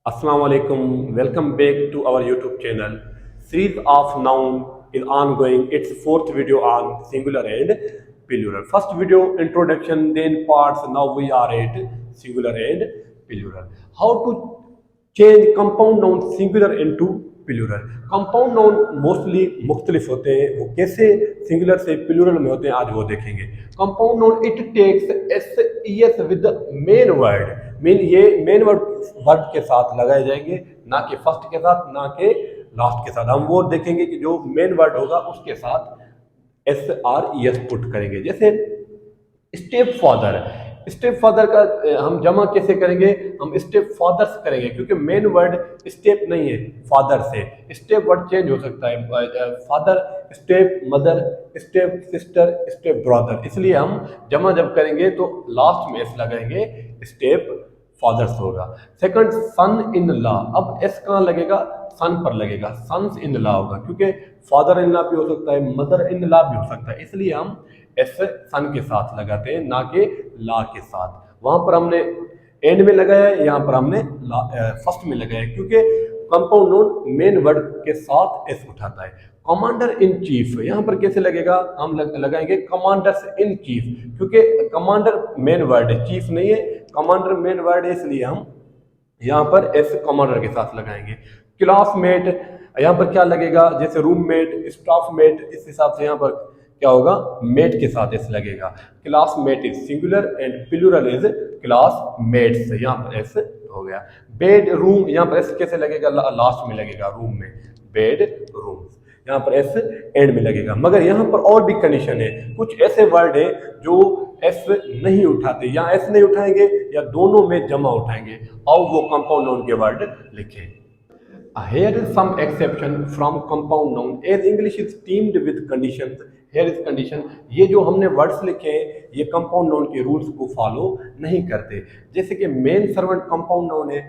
Assalamu alaikum. Welcome back to our YouTube channel. Series of noun is ongoing. Its fourth video on singular and plural. First video introduction, then parts. Now we are at singular and plural. How to change compound noun singular into plural. Compound noun mostly मुख्तलिफ होते हैं, वो कैसे singular से plural में होते हैं आज वो देखेंगे। Compound noun it takes S with main word, mean ये मेन वर्ड के साथ लगाए जाएंगे, ना कि फर्स्ट के साथ ना कि लास्ट के साथ। हम वो देखेंगे कि जो मेन वर्ड होगा उसके साथ एस पुट करेंगे। जैसे स्टेप फादर, स्टेप फादर का हम जमा कैसे करेंगे? हम स्टेप फादर्स करेंगे, क्योंकि मेन वर्ड स्टेप नहीं है, फादर से स्टेप वर्ड चेंज हो सकता है। Father, step mother, step sister, step brother, इसलिए हम जमा जब करेंगे तो लास्ट में एस लगाएंगे, स्टेप फादर्स होगा। Second, son in law. अब एस कहाँ लगेगा? सन पर लगेगा, सन्स इन लॉ होगा, क्योंकि फादर इन लॉ भी हो सकता है, मदर इन लॉ भी हो सकता है, इसलिए हम एस सन के साथ लगाते हैं, ना कि ला के साथ। वहां पर हमने एंड में लगाया है, यहाँ पर हमने फर्स्ट में लगाया है, क्योंकि कंपाउंड नाउन मेन वर्ड के साथ एस उठाता है। कमांडर इन चीफ, यहाँ पर कैसे लगेगा? हम लगाएंगे कमांडर्स इन चीफ, क्योंकि कमांडर मेन वर्ड है, चीफ नहीं है। कमांडर मेन वर्ड है, इसलिए हम यहाँ पर एस कमांडर के साथ लगाएंगे। क्लासमेट, यहाँ पर क्या लगेगा? जैसे रूममेट, स्टाफमेट, इस हिसाब से यहाँ पर क्या होगा? मेट के साथ एस लगेगा। Classmate is singular and plural is classmates, यहाँ पर एस हो गया। बेड रूम, यहाँ पर एस कैसे लगेगा? लास्ट में लगेगा, रूम में, बेड रूम, यहाँ पर एस एंड में लगेगा। मगर यहाँ पर और भी कंडीशन है, कुछ ऐसे वर्ड है जो एस नहीं उठाते, या एस नहीं उठाएंगे या दोनों में जमा उठाएंगे, और वो कंपाउंड नाउन के वर्ड लिखें। Here is some exception from compound noun as English is teamed with conditions. Here is condition. ये जो हमने वर्ड्स लिखे हैं ये कंपाउंड नाउन के रूल्स को फॉलो नहीं करते। जैसे कि मेन सर्वेंट कंपाउंड नाउन है,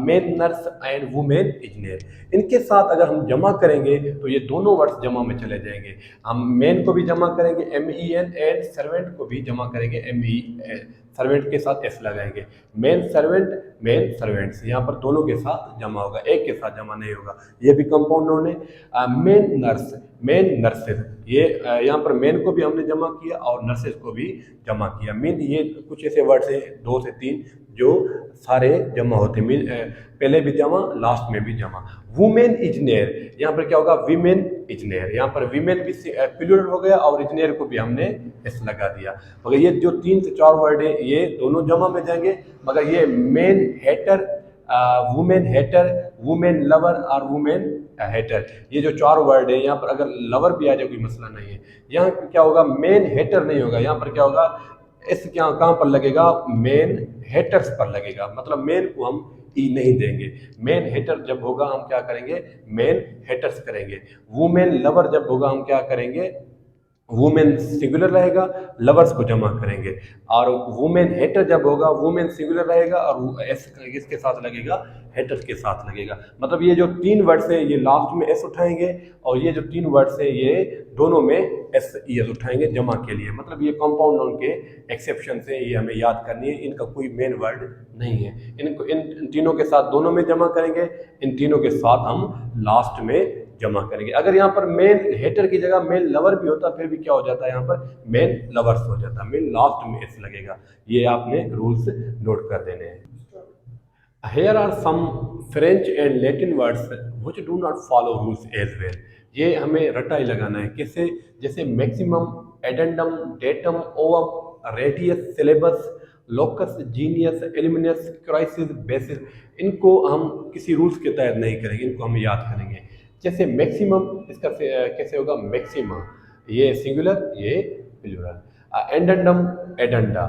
main nurse and women engineer, इनके साथ अगर हम जमा करेंगे तो ये दोनों वर्ड्स जमा में चले जाएंगे। हम मेन को भी जमा करेंगे MEN, एंड सर्वेंट को भी जमा करेंगे ME, सर्वेंट के साथ एस लगाएंगे। मेन सर्वेंट, मेन सर्वेंट्स, यहाँ पर दोनों के साथ जमा होगा, एक के साथ जमा नहीं होगा। ये भी कंपाउंड नाउन है। मेन नर्स, मेन नर्सेज, ये यहाँ पर मेन को भी हमने जमा किया और नर्सेज को भी जमा किया। मीन ये कुछ ऐसे वर्ड्स हैं 2 से 3 जो सारे जमा होते हैं, मीन पहले भी जमा, लास्ट में भी जमा। वुमेन इंजीनियर, यहाँ पर क्या होगा? वीमेन इंजीनियर, यहाँ पर वीमेन भी प्लूरल हो गया और इंजीनियर को भी हमने एस लगा दिया। मगर ये जो 3 से 4 वर्ड है ये दोनों जमा में जाएंगे, मगर ये men hater, women hater, women lover और वुमेन हेटर, ये जो 4 वर्ड है, यहाँ पर अगर लवर भी आ जाए कोई मसला नहीं है। यहाँ क्या होगा? मेन हेटर नहीं होगा, यहाँ पर क्या होगा? एस क्या कहाँ पर लगेगा? मेन हेटर्स पर लगेगा, मतलब मेन को हम ई नहीं देंगे। मेन हेटर जब होगा हम क्या करेंगे? मेन हेटर्स करेंगे। वुमेन लवर जब होगा हम क्या करेंगे? वुमेन सिंगुलर रहेगा, लवर्स को जमा करेंगे। और वुमेन हेटर जब होगा वुमेन सिंगुलर रहेगा और एस किसके साथ लगेगा? हेटर्स के साथ लगेगा। मतलब ये जो 3 वर्ड्स है ये लास्ट में एस उठाएंगे, और ये जो 3 वर्ड्स है ये दोनों में एस उठाएंगे जमा के लिए। मतलब ये कंपाउंड नाउन के एक्सेप्शन है, ये हमें याद करनी है, इनका कोई मेन वर्ड नहीं है। इनको इन तीनों के साथ दोनों में जमा करेंगे, इन तीनों के साथ हम लास्ट में जमा करेंगे। अगर यहाँ पर मेन हेटर की जगह मेन लवर भी होता फिर भी क्या हो जाता है? यहाँ पर मेन लवर्स हो जाता, मेन लास्ट में एस लगेगा। ये आपने रूल्स नोट कर देने हैं। Here are some French and Latin words which do not follow rules as well. ये हमें रटा ही लगाना है। कैसे? जैसे maximum, addendum, datum, ovum, radius, syllabus, locus, genius, alumnus, crisis, basis, इनको हम किसी रूल्स के तहत नहीं करेंगे, इनको हम याद करेंगे। जैसे मैक्सिमम, इसका कैसे होगा? मैक्सिमा, ये सिंगुलर, ये प्लूरल। एडेंडम, एडेंडा।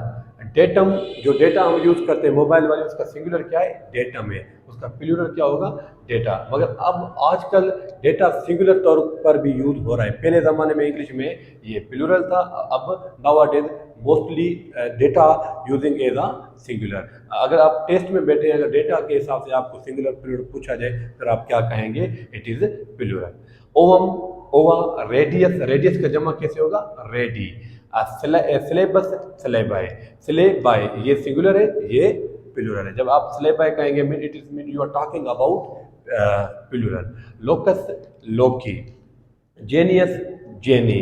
डेटम, जो डेटा हम यूज करते हैं मोबाइल वाले, उसका सिंगुलर क्या है? डेटम है, उसका प्लूरल क्या होगा? डेटा। मगर अब आजकल डेटा सिंगुलर तौर पर भी यूज हो रहा है, पहले ज़माने में इंग्लिश में ये प्लूरल था, अब nowadays mostly data using as a singular. अगर आप टेस्ट में बैठे हैं, अगर डेटा के हिसाब से आपको सिंगुलर प्लूरल पूछा जाए फिर आप क्या कहेंगे? It is plural. Ovum, ova, radius, radius का जमा कैसे होगा? रेडी। सिलेबस, सिलेबाई, सिलेबाई, ये सिंगुलर है, ये प्लूरल है। जब आप स्लेप बाय कहेंगे mean it is mean you are talking about plural. Locus loci, genius genii,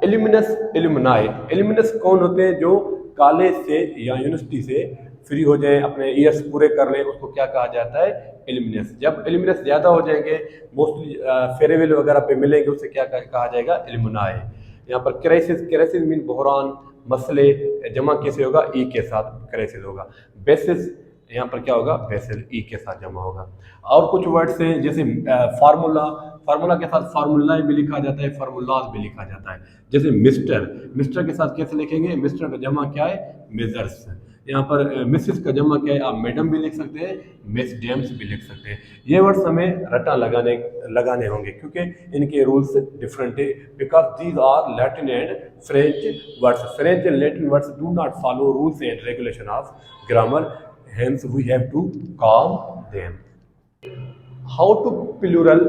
alumnus alumni. Alumnus कौन होते हैं? जो कॉलेज से या यूनिवर्सिटी से फ्री हो जाए, अपने ईयर्स पूरे कर लें, उसको क्या कहा जाता है? इल्यूमिनस। जब इल्यूमिनस ज़्यादा हो जाएंगे, मोस्टली फेयरवेल वगैरह पे मिलेंगे, उससे क्या कहा जाएगा? इल्यूमिनाई। यहाँ पर क्राइसिस, क्राइसिस मीन बहरान, मसले, जमा कैसे होगा? ई के साथ क्राइसिस होगा। बेसिस, यहाँ पर क्या होगा? बेसिस, ई के साथ जमा होगा। और कुछ वर्ड्स हैं जैसे फार्मूला, फार्मूला के साथ फार्मूला भी लिखा जाता है, फार्मूलाज भी लिखा जाता है। जैसे मिस्टर, मिस्टर के साथ कैसे लिखेंगे? मिस्टर का जमा क्या है? मेजर्स। यहाँ पर मिसेस का जमा क्या है? आप मैडम भी लिख सकते हैं, मिस डेम्स भी लिख सकते हैं। ये वर्ड्स हमें रटा लगाने होंगे क्योंकि इनके रूल्स डिफरेंट है, because these are Latin and French words. French and Latin words do not follow rules and regulation of grammar, hence we have to calm them. How to plural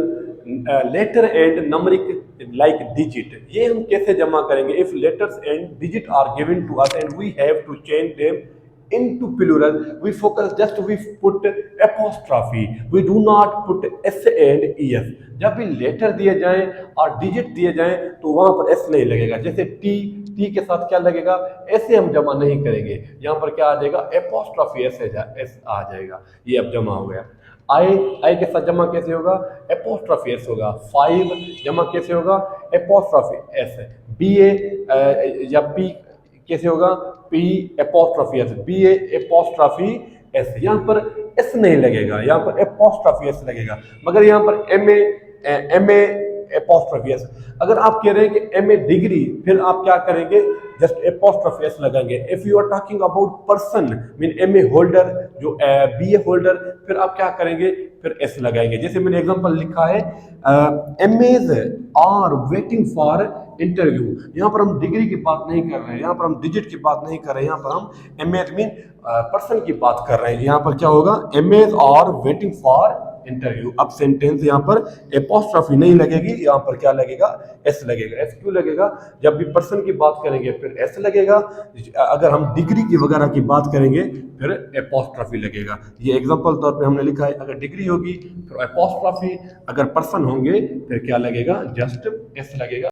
letter and numeric like digit, ये हम कैसे जमा करेंगे? If letters and digit are given to us and we have to change them into plural, we focus just we put apostrophe, we do not put s and es। जब भी letter दिए जाएं और डिजिट दिए जाएं तो वहां पर एस नहीं लगेगा। जैसे टी, टी के साथ क्या लगेगा? ऐसे हम जमा नहीं करेंगे, यहाँ पर क्या आ जाएगा? एपोस्ट्रॉफी एस आ जाएगा। ये अब जमा हो गया। आई, आई के साथ जमा कैसे होगा? एपोस्ट्रॉफी एस होगा। फाइव जमा कैसे होगा? Apostrophe S. बी ए या पी कैसे होगा? पी एपोस्ट्रॉफी एस, बी ए एपोस्ट्रॉफी एस। यहाँ पर एस नहीं लगेगा, यहाँ पर एपोस्ट्रॉफी एस लगेगा। मगर यहाँ पर एम ए एपोस्ट्रॉफी एस। अगर आप कह रहे हैं कि एम ए डिग्री, फिर आप क्या करेंगे? जस्ट एपोस्ट्रॉफी एस लगाएंगे। If you are talking about person mean M A holder, जो बी ए होल्डर, फिर आप क्या करेंगे? फिर एस लगाएंगे। जैसे मैंने एग्जांपल लिखा है, एमएज आर वेटिंग फॉर इंटरव्यू। यहाँ पर हम डिग्री की बात नहीं कर रहे हैं, यहाँ पर हम डिजिट की बात नहीं कर रहे हैं, यहाँ पर हम एमएज मीन पर्सन की बात कर रहे हैं। यहाँ पर क्या होगा? एमएज आर वेटिंग फॉर इंटरव्यू। अब सेंटेंस यहाँ पर एपोस्ट्रॉफी नहीं लगेगी, यहाँ पर क्या लगेगा? एस लगेगा। एस क्यों लगेगा? जब भी पर्सन की बात करेंगे फिर एस लगेगा, अगर हम डिग्री की वगैरह की बात करेंगे फिर एपोस्ट्रॉफी लगेगा। ये एग्जांपल तौर पे हमने लिखा है, अगर डिग्री होगी फिर एपोस्ट्रॉफी, अगर पर्सन होंगे फिर क्या लगेगा? जस्ट एस लगेगा।